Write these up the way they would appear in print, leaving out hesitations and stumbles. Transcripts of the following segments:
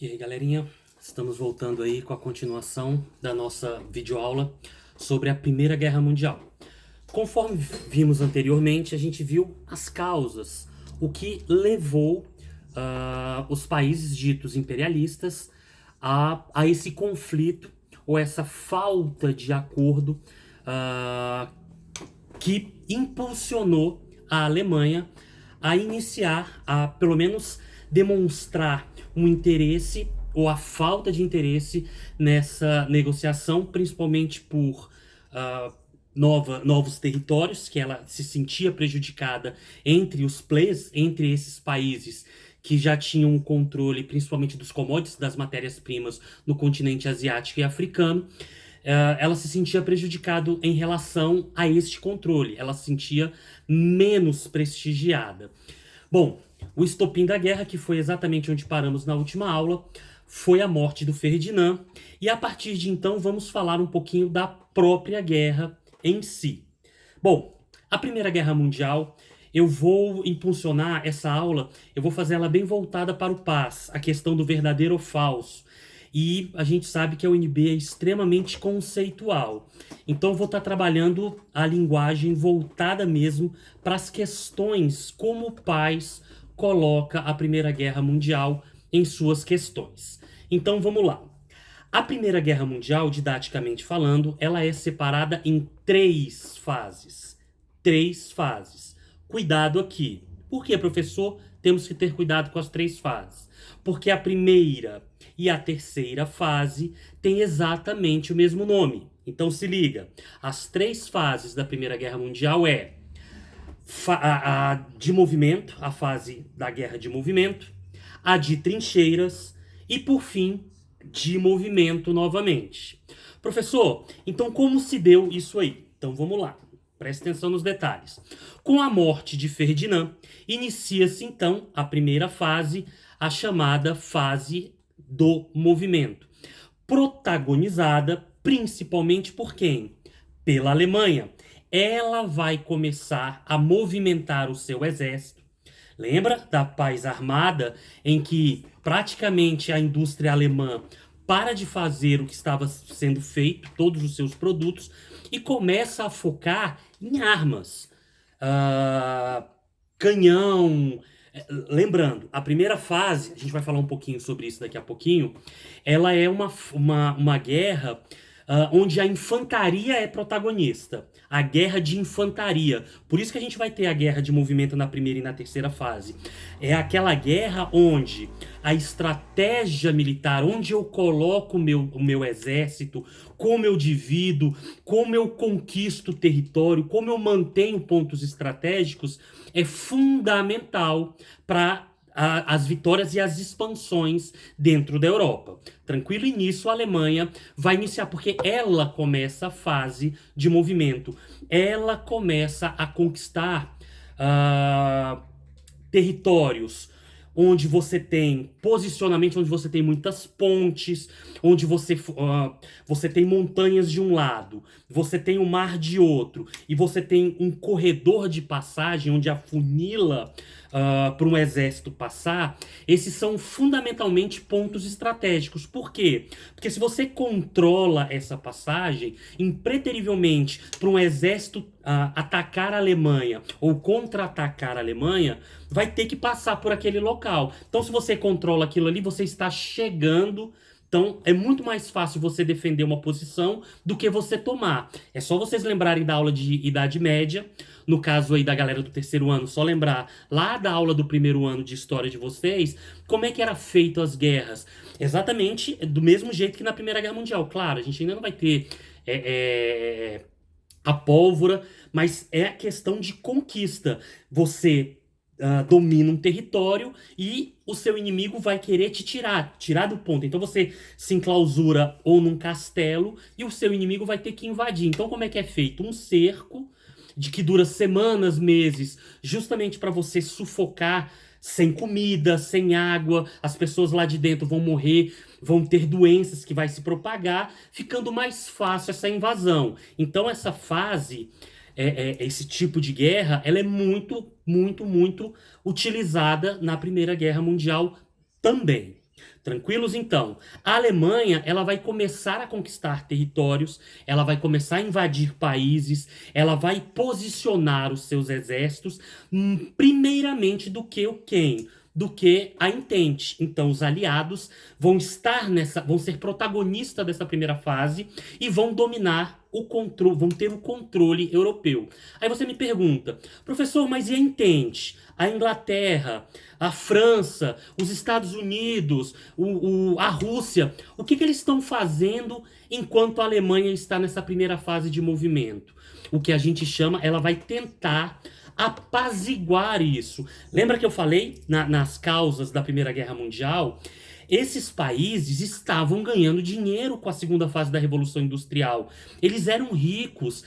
E aí, galerinha, estamos voltando aí com a continuação da nossa videoaula sobre a Primeira Guerra Mundial. Conforme vimos anteriormente, a gente viu as causas, o que levou os países ditos imperialistas a esse conflito ou essa falta de acordo ah, que impulsionou a Alemanha a iniciar, a pelo menos demonstrar um interesse ou a falta de interesse nessa negociação, principalmente por uh, novos territórios, que ela se sentia prejudicada entre os players, entre esses países que já tinham o controle, principalmente dos commodities, das matérias-primas no continente asiático e africano. Ela se sentia prejudicada em relação a este controle, ela se sentia menos prestigiada. Bom, o estopim da guerra, que foi exatamente onde paramos na última aula, foi a morte do Ferdinand, e a partir de então vamos falar um pouquinho da própria guerra em si. Bom, a Primeira Guerra Mundial, eu vou impulsionar essa aula, eu vou fazer ela bem voltada para o paz, a questão do verdadeiro ou falso. E a gente sabe que a UNB é extremamente conceitual. Então, eu vou estar trabalhando a linguagem voltada mesmo para as questões como o Paz coloca a Primeira Guerra Mundial em suas questões. Então, vamos lá. A Primeira Guerra Mundial, didaticamente falando, ela é separada em três fases. Três fases. Cuidado aqui. Por que, professor? Temos que ter cuidado com as três fases. Porque a primeira e a terceira fase têm exatamente o mesmo nome. Então se liga. As três fases da Primeira Guerra Mundial é a de movimento, a fase da guerra de movimento, a de trincheiras e, por fim, de movimento novamente. Professor, então como se deu isso aí? Então vamos lá. Preste atenção nos detalhes. Com a morte de Ferdinand, inicia-se então a primeira fase, a chamada fase do movimento, protagonizada principalmente por quem? Pela Alemanha. Ela vai começar a movimentar o seu exército. Lembra da paz armada, em que praticamente a indústria alemã para de fazer o que estava sendo feito, todos os seus produtos, e começa a focar em armas. Canhão. Lembrando, a primeira fase, a gente vai falar um pouquinho sobre isso daqui a pouquinho, ela é uma guerra onde a infantaria é protagonista. A guerra de infantaria. Por isso que a gente vai ter a guerra de movimento na primeira e na terceira fase. É aquela guerra onde a estratégia militar, onde eu coloco o meu exército, como eu divido, como eu conquisto território, como eu mantenho pontos estratégicos, é fundamental para as vitórias e as expansões dentro da Europa. Tranquilo? E nisso a Alemanha vai iniciar, porque ela começa a fase de movimento. Ela começa a conquistar territórios onde você tem posicionamento, onde você tem muitas pontes, onde você tem montanhas de um lado, você tem o mar de outro, e você tem um corredor de passagem onde afunila para um exército passar. Esses são fundamentalmente pontos estratégicos. Por quê? Porque se você controla essa passagem, impreterivelmente, para um exército atacar a Alemanha ou contra-atacar a Alemanha, vai ter que passar por aquele local. Então, se você controla aquilo ali, você está chegando. Então, é muito mais fácil você defender uma posição do que você tomar. É só vocês lembrarem da aula de Idade Média, no caso aí da galera do terceiro ano, só lembrar lá da aula do primeiro ano de história de vocês, como é que era feito as guerras. Exatamente do mesmo jeito que na Primeira Guerra Mundial. Claro, a gente ainda não vai ter a pólvora, mas é a questão de conquista. Você domina um território e o seu inimigo vai querer te tirar do ponto. Então você se enclausura ou num castelo e o seu inimigo vai ter que invadir. Então como é que é feito? Um cerco de que dura semanas, meses, justamente para você sufocar, sem comida, sem água, as pessoas lá de dentro vão morrer, vão ter doenças que vai se propagar, ficando mais fácil essa invasão. Então essa fase, esse tipo de guerra, ela é muito, muito, muito utilizada na Primeira Guerra Mundial também. Tranquilos? Então, a Alemanha, ela vai começar a conquistar territórios, ela vai começar a invadir países, ela vai posicionar os seus exércitos, primeiramente do que o quem? Do que a Entente. Então, os aliados vão estar nessa, vão ser protagonistas dessa primeira fase e vão dominar o controle, vão ter o controle europeu. Aí você me pergunta, professor, mas e a Entente? A Inglaterra, a França, os Estados Unidos, a Rússia, o que eles estão fazendo enquanto a Alemanha está nessa primeira fase de movimento? O que a gente chama, ela vai tentar apaziguar isso. Lembra que eu falei nas causas da Primeira Guerra Mundial? Esses países estavam ganhando dinheiro com a segunda fase da Revolução Industrial. Eles eram ricos.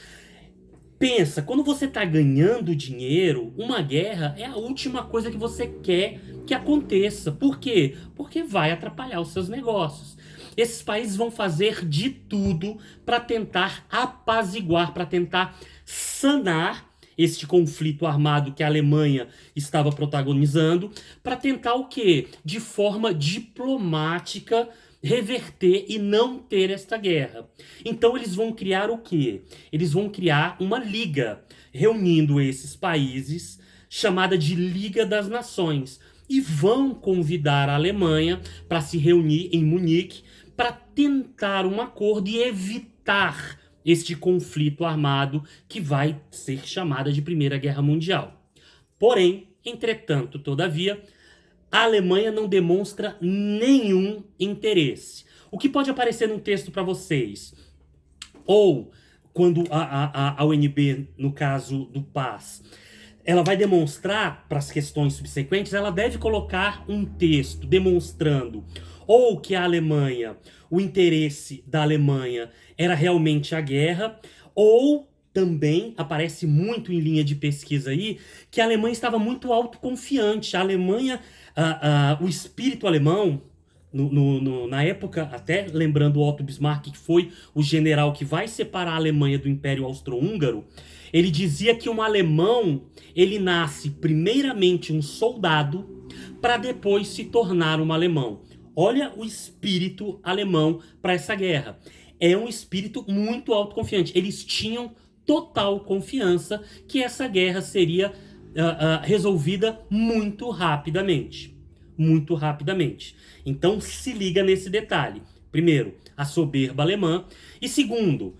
Pensa, quando você está ganhando dinheiro, uma guerra é a última coisa que você quer que aconteça. Por quê? Porque vai atrapalhar os seus negócios. Esses países vão fazer de tudo para tentar apaziguar, para tentar sanar este conflito armado que a Alemanha estava protagonizando, para tentar o quê? De forma diplomática, reverter e não ter esta guerra. Então eles vão criar o quê? Eles vão criar uma liga, reunindo esses países, chamada de Liga das Nações, e vão convidar a Alemanha para se reunir em Munique para tentar um acordo e evitar este conflito armado que vai ser chamada de Primeira Guerra Mundial. Porém, entretanto, todavia, a Alemanha não demonstra nenhum interesse. O que pode aparecer num texto para vocês? Ou, quando a UNB, no caso do Paz, ela vai demonstrar para as questões subsequentes, ela deve colocar um texto demonstrando ou que a Alemanha, o interesse da Alemanha era realmente a guerra, ou também aparece muito em linha de pesquisa aí que a Alemanha estava muito autoconfiante. A Alemanha, o espírito alemão, na época, até lembrando o Otto Bismarck, que foi o general que vai separar a Alemanha do Império Austro-Húngaro, ele dizia que um alemão, ele nasce primeiramente um soldado para depois se tornar um alemão. Olha o espírito alemão para essa guerra. É um espírito muito autoconfiante. Eles tinham total confiança que essa guerra seria resolvida muito rapidamente. Muito rapidamente. Então se liga nesse detalhe. Primeiro, a soberba alemã. E segundo,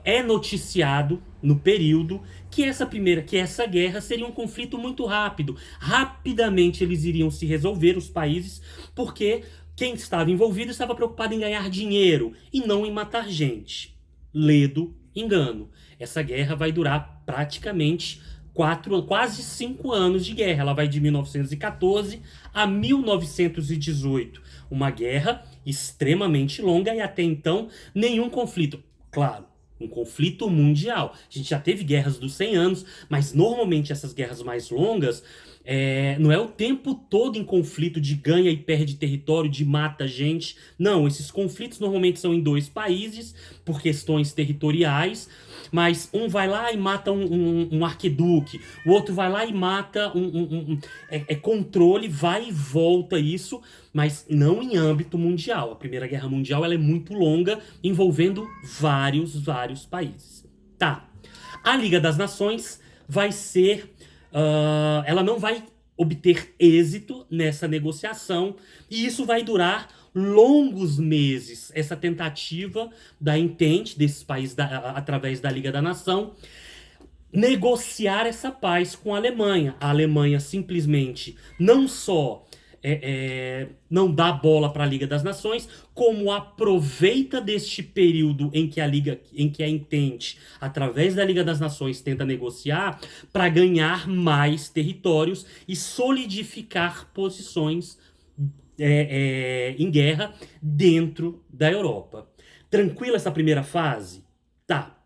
é noticiado no período que essa guerra seria um conflito muito rápido. Rapidamente eles iriam se resolver, os países, porque quem estava envolvido estava preocupado em ganhar dinheiro e não em matar gente. Ledo engano. Essa guerra vai durar praticamente quase 5 anos de guerra. Ela vai de 1914 a 1918. Uma guerra extremamente longa e até então nenhum conflito. Claro, um conflito mundial. A gente já teve guerras dos 100 anos, mas normalmente essas guerras mais longas não é o tempo todo em conflito de ganha e perde território, de mata gente. Não, esses conflitos normalmente são em 2 países, por questões territoriais, mas um vai lá e mata um arquiduque, o outro vai lá e mata controle, vai e volta isso, mas não em âmbito mundial. A Primeira Guerra Mundial ela é muito longa, envolvendo vários países. Tá. A Liga das Nações vai ser... ela não vai obter êxito nessa negociação e isso vai durar longos meses, essa tentativa da Entente, desses países através da Liga da Nação, negociar essa paz com a Alemanha. A Alemanha simplesmente não só não dá bola para a Liga das Nações, como aproveita deste período em que a Entente, através da Liga das Nações, tenta negociar para ganhar mais territórios e solidificar posições em guerra dentro da Europa. Tranquila essa primeira fase? Tá.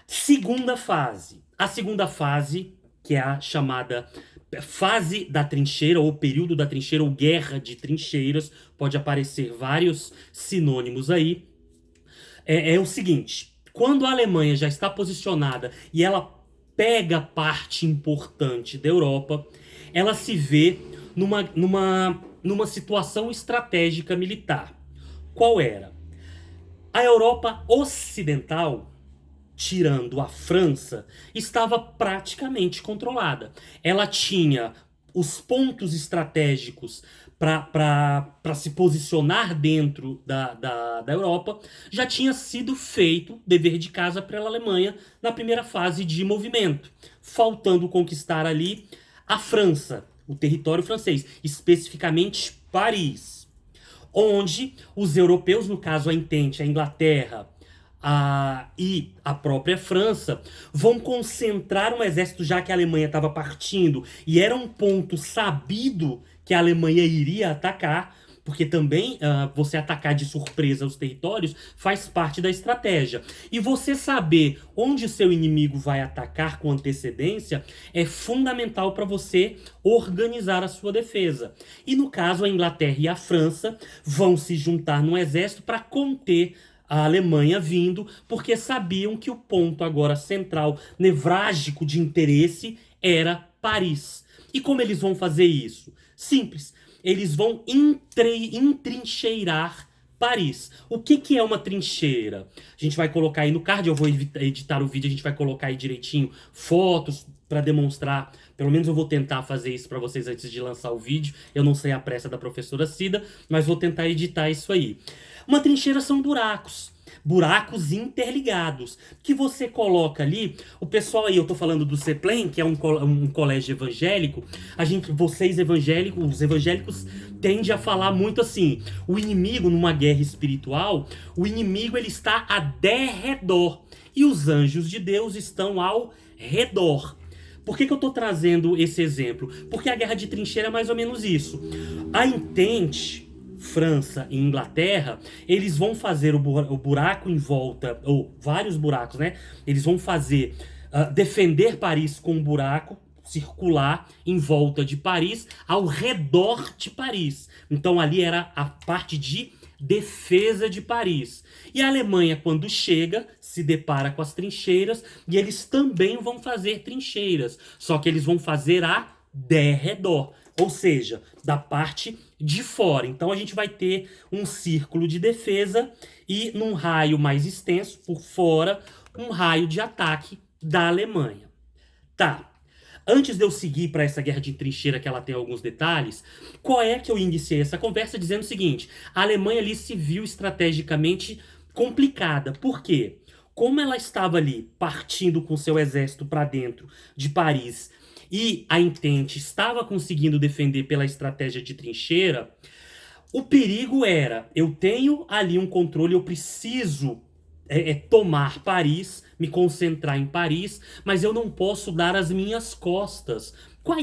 Segunda fase. A segunda fase, que é a chamada fase da trincheira, ou período da trincheira, ou guerra de trincheiras, pode aparecer vários sinônimos aí, é o seguinte: quando a Alemanha já está posicionada e ela pega parte importante da Europa, ela se vê numa situação estratégica militar. Qual era? A Europa Ocidental, tirando a França, estava praticamente controlada. Ela tinha os pontos estratégicos para se posicionar dentro da Europa, já tinha sido feito dever de casa pela Alemanha na primeira fase de movimento, faltando conquistar ali a França, o território francês, especificamente Paris, onde os europeus, no caso a Entente, a Inglaterra, e a própria França, vão concentrar um exército, já que a Alemanha estava partindo, e era um ponto sabido que a Alemanha iria atacar, porque também você atacar de surpresa os territórios faz parte da estratégia. E você saber onde seu inimigo vai atacar com antecedência é fundamental para você organizar a sua defesa. E no caso, a Inglaterra e a França vão se juntar num exército para conter a Alemanha vindo, porque sabiam que o ponto agora central, nevrágico de interesse, era Paris. E como eles vão fazer isso? Simples. Eles vão entrincheirar Paris. O que é uma trincheira? A gente vai colocar aí no card, eu vou editar o vídeo, a gente vai colocar aí direitinho fotos para demonstrar. Pelo menos eu vou tentar fazer isso para vocês antes de lançar o vídeo. Eu não sei a pressa da professora Cida, mas vou tentar editar isso aí. Uma trincheira são buracos. Buracos interligados, que você coloca ali. O pessoal aí, eu tô falando do CEPLEN, que é um colégio evangélico. Vocês evangélicos, os evangélicos tendem a falar muito assim: o inimigo numa guerra espiritual, o inimigo ele está a derredor e os anjos de Deus estão ao redor. Por que eu tô trazendo esse exemplo? Porque a guerra de trincheira é mais ou menos isso. A Entente, França e Inglaterra, eles vão fazer o buraco em volta, ou vários buracos, né? Eles vão fazer, defender Paris com um buraco circular em volta de Paris, ao redor de Paris. Então ali era a parte de defesa de Paris. E a Alemanha, quando chega, se depara com as trincheiras, e eles também vão fazer trincheiras, só que eles vão fazer a derredor, ou seja, da parte de fora. Então a gente vai ter um círculo de defesa e num raio mais extenso, por fora, um raio de ataque da Alemanha. Tá. Antes de eu seguir para essa guerra de trincheira, que ela tem alguns detalhes, qual é que eu iniciei essa conversa dizendo o seguinte: a Alemanha ali se viu estrategicamente complicada. Por quê? Como ela estava ali partindo com seu exército para dentro de Paris e a Entente estava conseguindo defender pela estratégia de trincheira, o perigo era: eu tenho ali um controle, eu preciso tomar Paris, me concentrar em Paris, mas eu não posso dar as minhas costas. Qual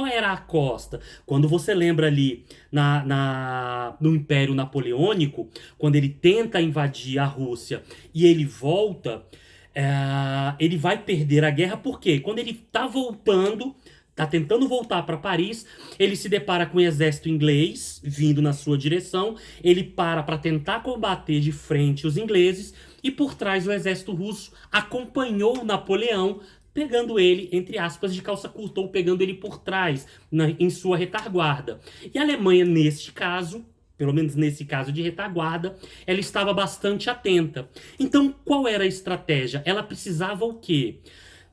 era a costa? Quando você lembra ali no Império Napoleônico, quando ele tenta invadir a Rússia e ele volta, ele vai perder a guerra. Por quê? Quando ele está voltando, tá tentando voltar para Paris, ele se depara com o exército inglês vindo na sua direção, ele para tentar combater de frente os ingleses, e por trás o exército russo acompanhou o Napoleão, pegando ele, entre aspas, de calça curta, ou pegando ele por trás, em sua retaguarda. E a Alemanha, neste caso, pelo menos nesse caso de retaguarda, ela estava bastante atenta. Então, qual era a estratégia? Ela precisava o quê?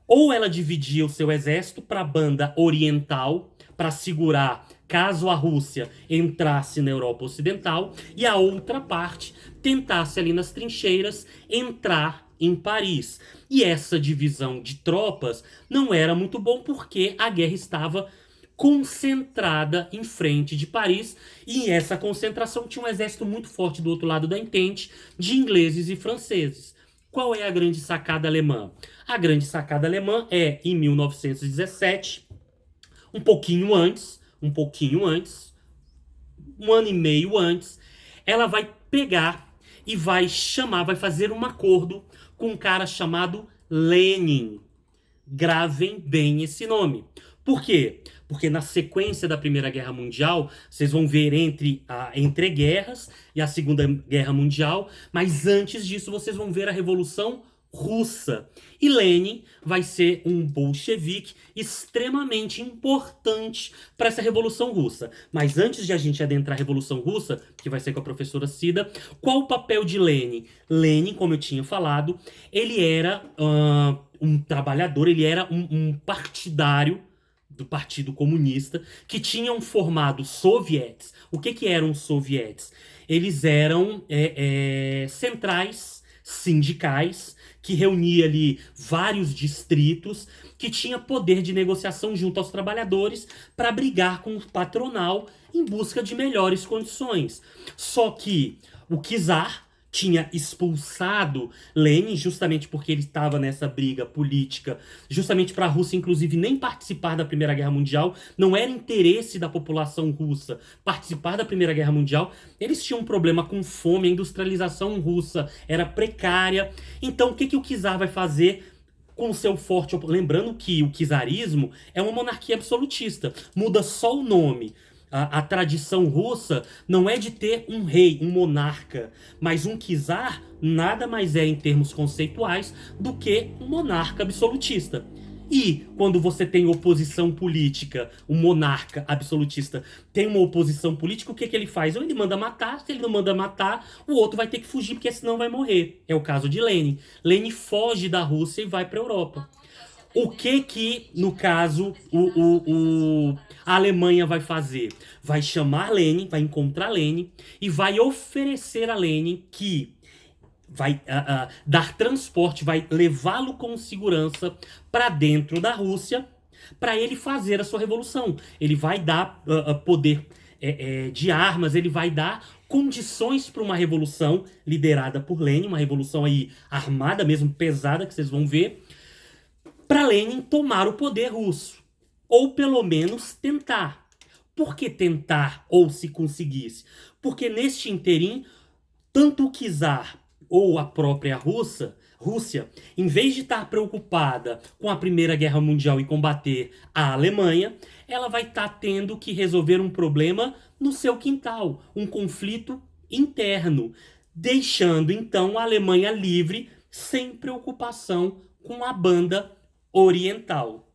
Ou ela dividia o seu exército para a banda oriental, para segurar caso a Rússia entrasse na Europa Ocidental, e a outra parte tentasse ali nas trincheiras entrar em Paris. E essa divisão de tropas não era muito bom, porque a guerra estava concentrada em frente de Paris, e essa concentração tinha um exército muito forte do outro lado da Entente, de ingleses e franceses. Qual é a grande sacada alemã? A grande sacada alemã é, em 1917, um pouquinho antes, um ano e meio antes, ela vai pegar e vai fazer um acordo com um cara chamado Lenin. Gravem bem esse nome. Por quê? Porque na sequência da Primeira Guerra Mundial, vocês vão ver entre guerras e a Segunda Guerra Mundial, mas antes disso vocês vão ver a Revolução russa. E Lenin vai ser um bolchevique extremamente importante para essa Revolução Russa. Mas antes de a gente adentrar a Revolução Russa, que vai ser com a professora Cida, qual o papel de Lenin? Lenin, como eu tinha falado, ele era um trabalhador, ele era um partidário do Partido Comunista, que tinham formado sovietes. O que eram os sovietes? Eles eram centrais sindicais que reunia ali vários distritos, que tinha poder de negociação junto aos trabalhadores para brigar com o patronal em busca de melhores condições. Só que o czar tinha expulsado Lenin justamente porque ele estava nessa briga política, justamente para a Rússia, inclusive, nem participar da Primeira Guerra Mundial. Não era interesse da população russa participar da Primeira Guerra Mundial. Eles tinham um problema com fome, a industrialização russa era precária. Então, o que o czar vai fazer com o seu forte... Lembrando que o czarismo é uma monarquia absolutista. Muda só o nome. A tradição russa não é de ter um rei, um monarca, mas um czar nada mais é, em termos conceituais, do que um monarca absolutista. E quando você tem oposição política, um monarca absolutista tem uma oposição política, o que ele faz? Ou ele manda matar, se ele não manda matar, o outro vai ter que fugir, porque senão vai morrer. É o caso de Lenin. Lenin foge da Rússia e vai para a Europa. O que, no caso, a Alemanha vai fazer? Vai chamar Lenin, vai encontrar Lenin e vai oferecer a Lenin que vai dar transporte, vai levá-lo com segurança para dentro da Rússia para ele fazer a sua revolução. Ele vai dar poder de armas, ele vai dar condições para uma revolução liderada por Lenin, uma revolução aí armada mesmo, pesada, que vocês vão ver, para Lenin tomar o poder russo. Ou pelo menos tentar. Por que tentar ou se conseguisse? Porque neste interim, tanto o czar ou a própria Rússia, em vez de estar preocupada com a Primeira Guerra Mundial e combater a Alemanha, ela vai estar tendo que resolver um problema no seu quintal, um conflito interno, deixando então a Alemanha livre, sem preocupação com a banda oriental.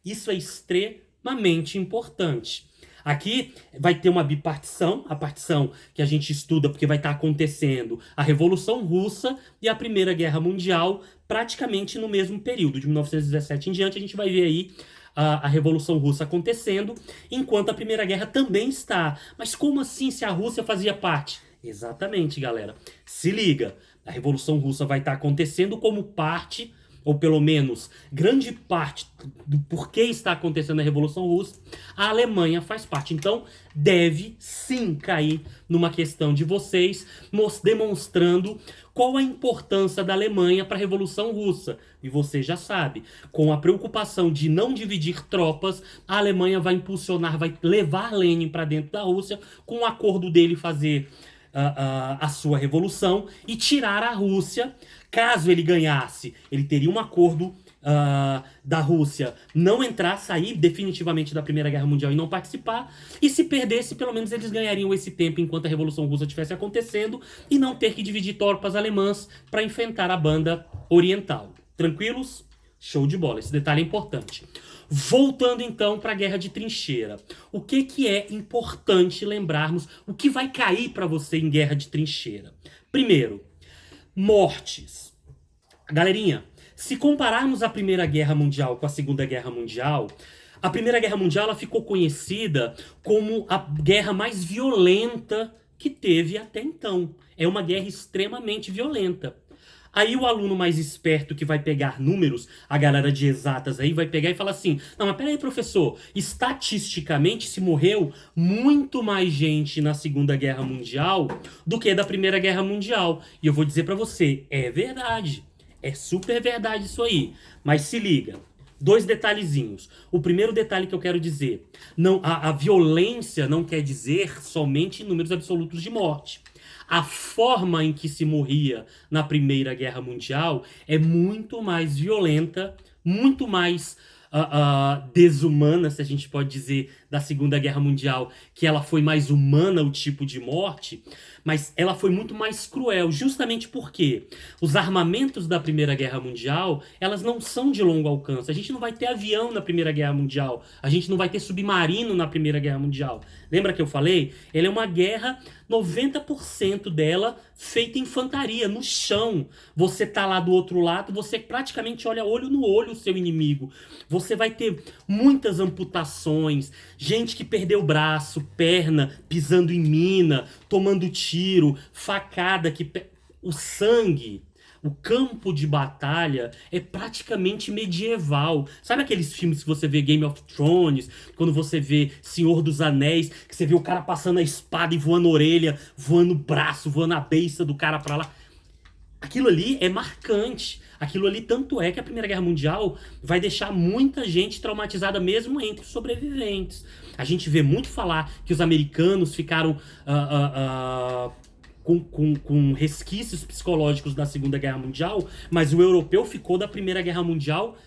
Isso é extremamente importante. Aqui vai ter uma bipartição, a partição que a gente estuda porque vai estar acontecendo a Revolução Russa e a Primeira Guerra Mundial praticamente no mesmo período. De 1917 em diante a gente vai ver aí a Revolução Russa acontecendo, enquanto a Primeira Guerra também está. Mas como assim se a Rússia fazia parte? Exatamente, galera. Se liga, a Revolução Russa vai estar acontecendo como parte, ou pelo menos grande parte do porquê está acontecendo a Revolução Russa, a Alemanha faz parte. Então, deve sim cair numa questão de vocês, demonstrando qual a importância da Alemanha para a Revolução Russa. E você já sabe, com a preocupação de não dividir tropas, a Alemanha vai impulsionar, vai levar Lenin para dentro da Rússia, com o acordo dele fazer a sua revolução e tirar a Rússia. Caso ele ganhasse, ele teria um acordo da Rússia não entrar, sair definitivamente da Primeira Guerra Mundial e não participar. E se perdesse, pelo menos eles ganhariam esse tempo enquanto a Revolução Russa estivesse acontecendo e não ter que dividir tropas alemãs para enfrentar a banda oriental. Tranquilos? Show de bola, esse detalhe é importante. Voltando então para a Guerra de Trincheira. O que é importante lembrarmos? O que vai cair para você em Guerra de Trincheira? Primeiro, mortes. Galerinha, se compararmos a Primeira Guerra Mundial com a Segunda Guerra Mundial, a Primeira Guerra Mundial ela ficou conhecida como a guerra mais violenta que teve até então. É uma guerra extremamente violenta. Aí o aluno mais esperto que vai pegar números, a galera de exatas aí, vai pegar e falar assim: não, mas peraí, professor, estatisticamente se morreu muito mais gente na Segunda Guerra Mundial do que da Primeira Guerra Mundial. E eu vou dizer pra você, é verdade. É super verdade isso aí. Mas se liga, dois detalhezinhos. O primeiro detalhe que eu quero dizer, não, a violência não quer dizer somente números absolutos de morte. A forma em que se morria na Primeira Guerra Mundial é muito mais violenta, muito mais desumana, se a gente pode dizer, da Segunda Guerra Mundial, que ela foi mais humana, o tipo de morte, mas ela foi muito mais cruel, justamente porque os armamentos da Primeira Guerra Mundial, elas não são de longo alcance. A gente não vai ter avião na Primeira Guerra Mundial, a gente não vai ter submarino na Primeira Guerra Mundial. Lembra que eu falei? Ela é uma guerra, 90% dela feita em infantaria, no chão. Você tá lá do outro lado, você praticamente olha olho no olho o seu inimigo. Você vai ter muitas amputações, gente que perdeu braço, perna, pisando em mina, tomando tiro, facada, o sangue. O campo de batalha é praticamente medieval. Sabe aqueles filmes que você vê Game of Thrones, quando você vê Senhor dos Anéis, que você vê o cara passando a espada e voando a orelha, voando o braço, voando a beiça do cara pra lá? Aquilo ali é marcante. Aquilo ali tanto é que a Primeira Guerra Mundial vai deixar muita gente traumatizada mesmo entre os sobreviventes. A gente vê muito falar que os americanos ficaram com resquícios psicológicos da Segunda Guerra Mundial, mas o europeu ficou da Primeira Guerra Mundial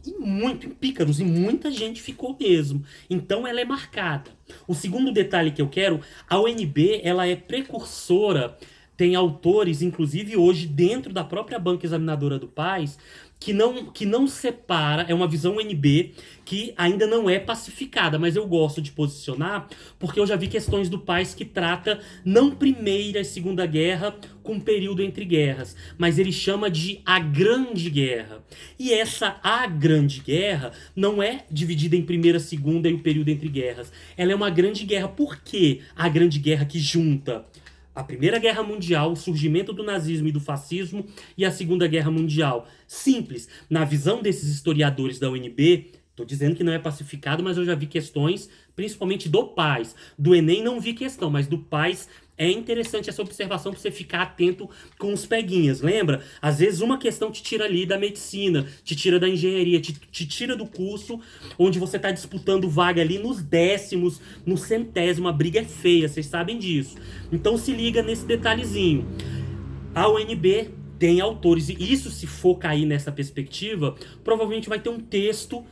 e muito em pícaros, e muita gente ficou mesmo. Então ela é marcada. O segundo detalhe que eu quero, a UNB, ela é precursora, tem autores, inclusive hoje, dentro da própria banca examinadora do PAS, que não separa, é uma visão UNB que ainda não é pacificada, mas eu gosto de posicionar, porque eu já vi questões do PAS que trata não Primeira e Segunda Guerra com período entre guerras, mas ele chama de a Grande Guerra. E essa a Grande Guerra não é dividida em Primeira, Segunda e o período entre guerras. Ela é uma Grande Guerra. Por que a Grande Guerra que junta a Primeira Guerra Mundial, o surgimento do nazismo e do fascismo e a Segunda Guerra Mundial? Simples. Na visão desses historiadores da UNB, estou dizendo que não é pacificado, mas eu já vi questões, principalmente do PAS. Do Enem não vi questão, mas do PAS é interessante essa observação para você ficar atento com os peguinhas. Lembra? Às vezes uma questão te tira ali da medicina, te tira da engenharia, te tira do curso onde você está disputando vaga ali nos décimos, no centésimo. A briga é feia, vocês sabem disso. Então se liga nesse detalhezinho. A UNB tem autores, e isso, se for cair nessa perspectiva, provavelmente vai ter um texto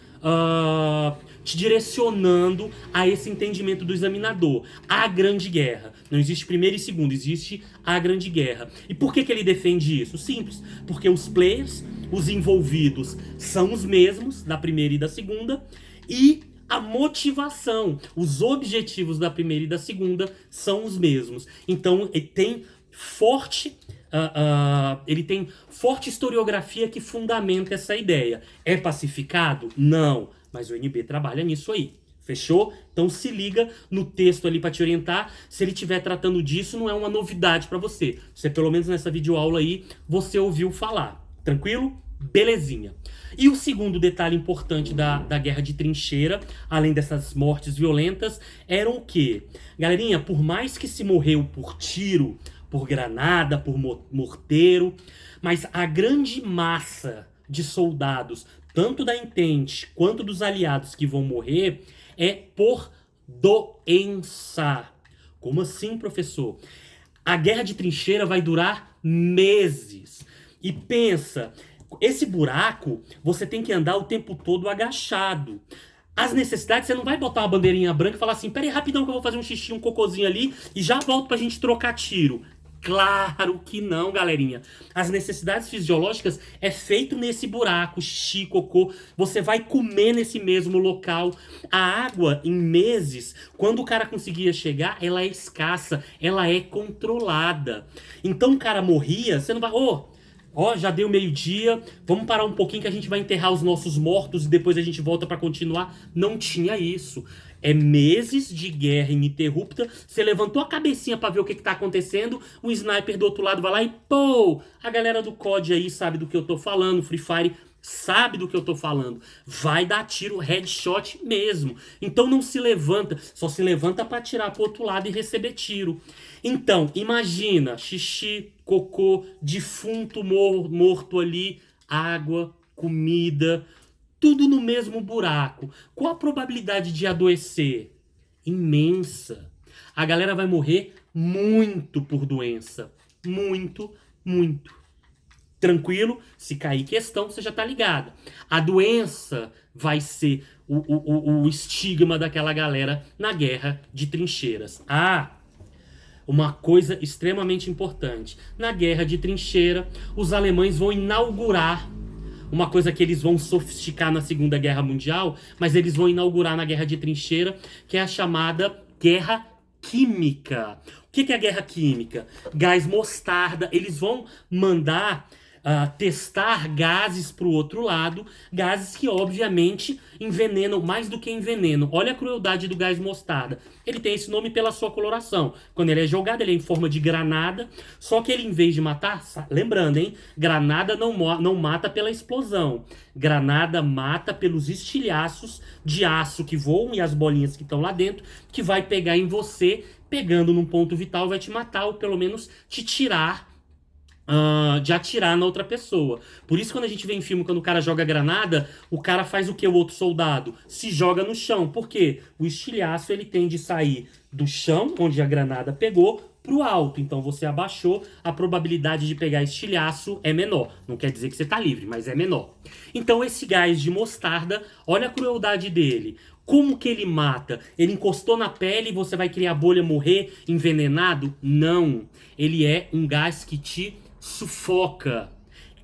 te direcionando a esse entendimento do examinador. A Grande Guerra. Não existe Primeira e Segunda, existe a Grande Guerra. E por que ele defende isso? Simples. Porque os players, os envolvidos, são os mesmos da Primeira e da Segunda, e a motivação, os objetivos da Primeira e da Segunda são os mesmos. Então, ele tem forte historiografia que fundamenta essa ideia. É pacificado? Não. Mas o UNB trabalha nisso aí. Fechou? Então se liga no texto ali para te orientar. Se ele estiver tratando disso, não é uma novidade para você. Você, pelo menos nessa videoaula aí, você ouviu falar. Tranquilo? Belezinha. E o segundo detalhe importante da guerra de trincheira, além dessas mortes violentas, era o quê? Galerinha, por mais que se morreu por tiro, por granada, por morteiro, mas a grande massa de soldados, tanto da Entente quanto dos aliados que vão morrer, é por doença. Como assim, professor? A guerra de trincheira vai durar meses. E pensa, esse buraco, você tem que andar o tempo todo agachado. As necessidades, você não vai botar uma bandeirinha branca e falar assim, pera aí rapidão que eu vou fazer um xixi, um cocôzinho ali e já volto pra gente trocar tiro. Claro que não, galerinha. As necessidades fisiológicas é feito nesse buraco, xixi, cocô. Você vai comer nesse mesmo local. A água, em meses, quando o cara conseguia chegar, ela é escassa, ela é controlada. Então o cara morria, você não vai... já deu meio-dia, vamos parar um pouquinho que a gente vai enterrar os nossos mortos e depois a gente volta pra continuar. Não tinha isso. É meses de guerra ininterrupta. Você levantou a cabecinha pra ver o que tá acontecendo, o sniper do outro lado vai lá e pô! A galera do COD aí sabe do que eu tô falando, Free Fire sabe do que eu tô falando. Vai dar tiro, headshot mesmo. Então não se levanta, só se levanta pra atirar pro outro lado e receber tiro. Então, imagina, xixi, cocô, defunto morto ali, água, comida, tudo no mesmo buraco. Qual a probabilidade de adoecer? Imensa. A galera vai morrer muito por doença. Muito, muito. Tranquilo? Se cair questão, você já tá ligado. A doença vai ser o estigma daquela galera na guerra de trincheiras. Uma coisa extremamente importante. Na guerra de trincheira, os alemães vão inaugurar uma coisa que eles vão sofisticar na Segunda Guerra Mundial, mas eles vão inaugurar na guerra de trincheira, que é a chamada guerra química. O que é a guerra química? Gás mostarda. Eles vão mandar testar gases para o outro lado, gases que obviamente envenenam mais do que envenenam. Olha a crueldade do gás mostarda. Ele tem esse nome pela sua coloração. Quando ele é jogado, ele é em forma de granada, só que ele, em vez de matar, lembrando, hein? Granada não mata pela explosão. Granada mata pelos estilhaços de aço que voam e as bolinhas que estão lá dentro, que vai pegar em você, pegando num ponto vital, vai te matar ou pelo menos te tirar de atirar na outra pessoa. Por isso, quando a gente vê em filme, quando o cara joga granada, o cara faz o que? O outro soldado se joga no chão. Por quê? O estilhaço, ele tem de sair do chão, onde a granada pegou, pro alto. Então, você abaixou, a probabilidade de pegar estilhaço é menor. Não quer dizer que você tá livre, mas é menor. Então, esse gás de mostarda, olha a crueldade dele. Como que ele mata? Ele encostou na pele e você vai criar bolha, morrer envenenado? Não. Ele é um gás que te sufoca.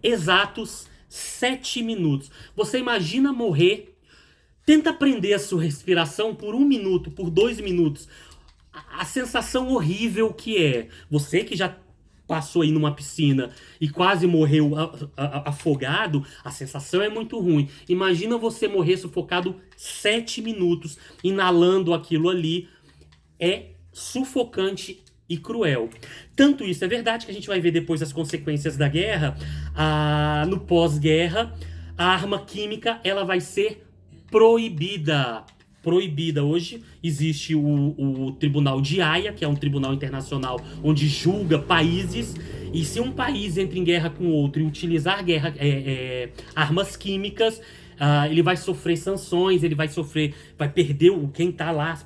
Exatos 7 minutos. Você imagina morrer, tenta prender a sua respiração por 1 minuto, por 2 minutos. A sensação horrível que é. Você que já passou aí numa piscina e quase morreu afogado, a sensação é muito ruim. Imagina você morrer sufocado 7 minutos, inalando aquilo ali. É sufocante e cruel. Tanto isso é verdade que a gente vai ver depois as consequências da guerra. No pós-guerra, a arma química ela vai ser proibida. Proibida. Hoje existe o Tribunal de Haia, que é um tribunal internacional onde julga países, e se um país entra em guerra com outro e utilizar armas químicas, ele vai sofrer sanções, ele vai perder quem tá lá,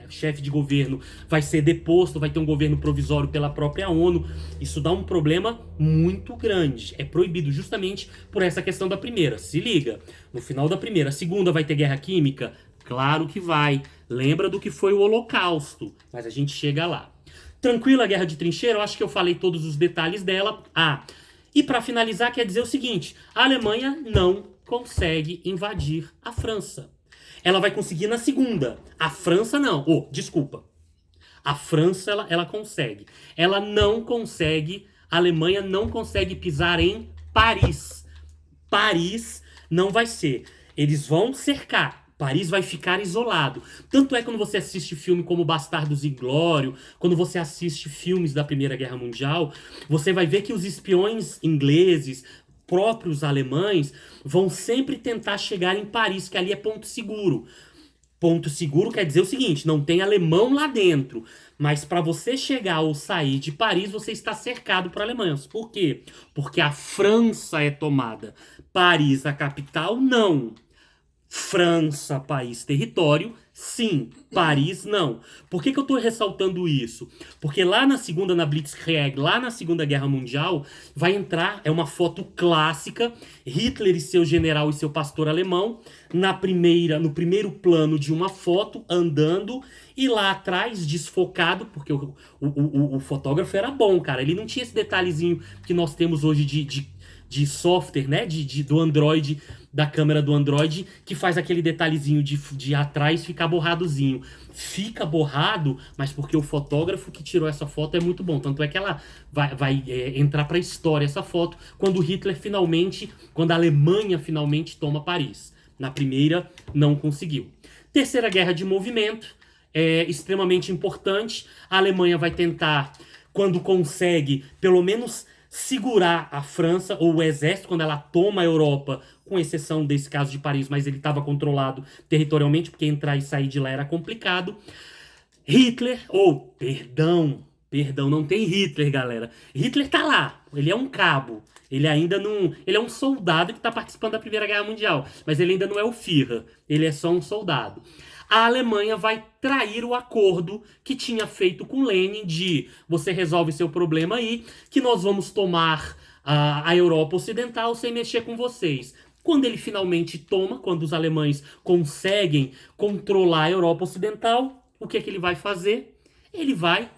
chefe de governo, vai ser deposto, vai ter um governo provisório pela própria ONU. Isso dá um problema muito grande. É proibido justamente por essa questão da primeira. Se liga, no final da primeira. A segunda vai ter guerra química? Claro que vai. Lembra do que foi o Holocausto, mas a gente chega lá. Tranquila a guerra de trincheira? Eu acho que eu falei todos os detalhes dela. E para finalizar, quer dizer o seguinte: a Alemanha não consegue invadir a França. Ela vai conseguir na segunda. A França não. Desculpa. A França, ela consegue. Ela não consegue, a Alemanha não consegue pisar em Paris. Paris não vai ser. Eles vão cercar. Paris vai ficar isolado. Tanto é quando você assiste filme como Bastardos Inglórios, quando você assiste filmes da Primeira Guerra Mundial, você vai ver que os espiões ingleses, próprios alemães, vão sempre tentar chegar em Paris, que ali é ponto seguro. Ponto seguro quer dizer o seguinte: não tem alemão lá dentro. Mas para você chegar ou sair de Paris, você está cercado por alemães. Por quê? Porque a França é tomada. Paris, a capital, não. França, país, território, sim. Paris, não. Por que eu estou ressaltando isso? Porque lá na segunda, na Blitzkrieg, lá na Segunda Guerra Mundial, vai entrar, é uma foto clássica, Hitler e seu general e seu pastor alemão, no primeiro plano de uma foto, andando, e lá atrás, desfocado, porque o fotógrafo era bom, cara, ele não tinha esse detalhezinho que nós temos hoje de software, né, do Android, da câmera do Android, que faz aquele detalhezinho de atrás ficar borradozinho. Fica borrado, mas porque o fotógrafo que tirou essa foto é muito bom. Tanto é que ela vai entrar pra história, essa foto, quando quando a Alemanha finalmente toma Paris. Na primeira, não conseguiu. Terceira guerra de movimento, é extremamente importante. A Alemanha vai tentar, quando consegue, pelo menos segurar a França, ou o exército, quando ela toma a Europa, com exceção desse caso de Paris, mas ele estava controlado territorialmente, porque entrar e sair de lá era complicado. Perdão, não tem Hitler, galera. Hitler tá lá, ele é um cabo. Ele ainda não... Ele é um soldado que está participando da Primeira Guerra Mundial, mas ele ainda não é o Führer, ele é só um soldado. A Alemanha vai trair o acordo que tinha feito com Lenin de você resolve seu problema aí, que nós vamos tomar a Europa Ocidental sem mexer com vocês. Quando ele finalmente toma, quando os alemães conseguem controlar a Europa Ocidental, o que é que ele vai fazer? Ele vai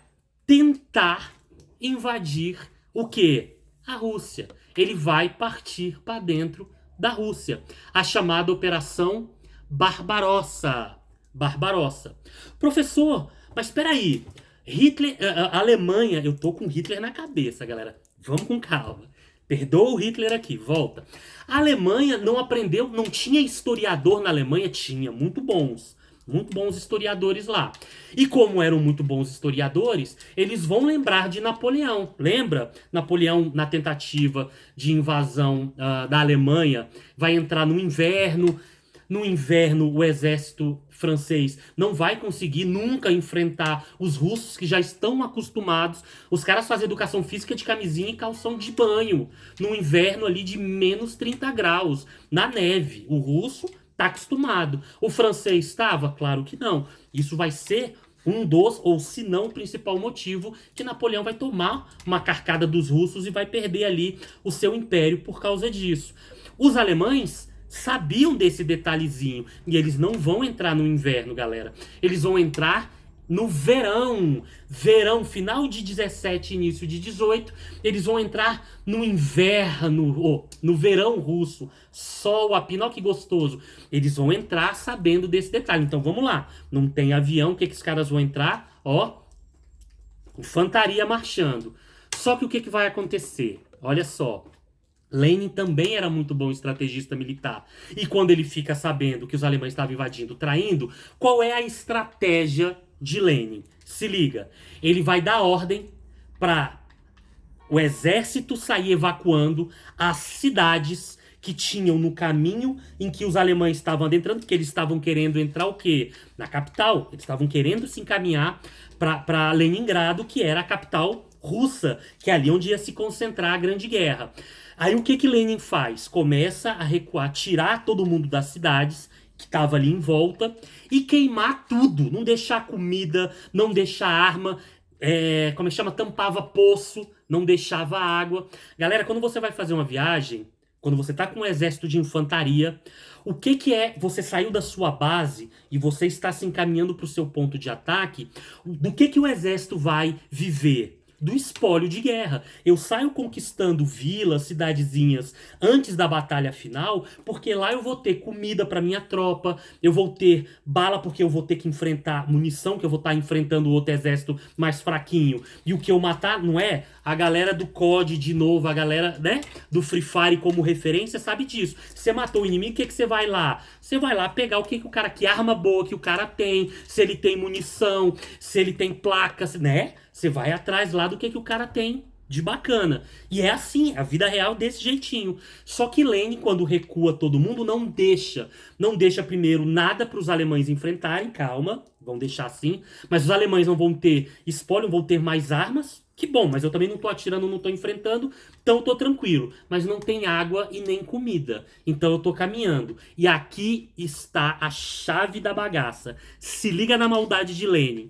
tentar invadir o quê? A Rússia. Ele vai partir para dentro da Rússia. A chamada Operação Barbarossa. Barbarossa. Professor, mas espera aí. Hitler, a Alemanha, eu tô com Hitler na cabeça, galera. Vamos com calma. Perdoa o Hitler aqui, volta. A Alemanha não aprendeu, não tinha historiador na Alemanha, tinha, muito bons historiadores lá. E como eram muito bons historiadores, eles vão lembrar de Napoleão. Lembra? Napoleão, na tentativa de invasão da Alemanha, vai entrar no inverno. No inverno, o exército francês não vai conseguir nunca enfrentar os russos que já estão acostumados. Os caras fazem educação física de camisinha e calção de banho. No inverno ali de menos 30 graus, na neve. O russo tá acostumado. O francês estava? Claro que não. Isso vai ser um dos, ou se não, o principal motivo que Napoleão vai tomar uma carcada dos russos e vai perder ali o seu império por causa disso. Os alemães sabiam desse detalhezinho. E eles não vão entrar no inverno, galera. Eles vão entrar no verão. Verão, final de 17, início de 18. Eles vão entrar no inverno, no verão russo. Sol a pino, que gostoso. Eles vão entrar sabendo desse detalhe. Então vamos lá. Não tem avião, o que os caras vão entrar? Ó, infantaria marchando. Só que o que vai acontecer? Olha só. Lenin também era muito bom estrategista militar. E quando ele fica sabendo que os alemães estavam invadindo, traindo, qual é a estratégia de Lenin? Se liga, ele vai dar ordem para o exército sair evacuando as cidades que tinham no caminho em que os alemães estavam adentrando, porque eles estavam querendo entrar o quê? Na capital. Eles estavam querendo se encaminhar para Leningrado, que era a capital russa, que é ali onde ia se concentrar a Grande Guerra. Aí o que Lenin faz? Começa a recuar, tirar todo mundo das cidades que estava ali em volta e queimar tudo, não deixar comida, não deixar arma, como é que chama? Tampava poço, não deixava água. Galera, quando você vai fazer uma viagem, quando você tá com um exército de infantaria, o que é você saiu da sua base e você está se encaminhando para o seu ponto de ataque, do que o exército vai viver? Do espólio de guerra. Eu saio conquistando vilas, cidadezinhas antes da batalha final, porque lá eu vou ter comida para minha tropa, eu vou ter bala porque eu vou ter que enfrentar munição, que eu vou estar enfrentando outro exército mais fraquinho. E o que eu matar não é a galera do COD de novo, a galera, né, do Free Fire como referência sabe disso. Você matou o inimigo, o que você vai lá? Você vai lá pegar o que o cara, que arma boa que o cara tem, se ele tem munição, se ele tem placas, né? Você vai atrás lá do que o cara tem de bacana. E é assim, a vida real desse jeitinho. Só que Lenin, quando recua todo mundo, não deixa primeiro nada para os alemães enfrentarem, calma, vão deixar assim. Mas os alemães não vão ter espólio, vão ter mais armas. Que bom, mas eu também não tô atirando, não tô enfrentando, então eu tô tranquilo. Mas não tem água e nem comida, então eu tô caminhando. E aqui está a chave da bagaça. Se liga na maldade de Lenin.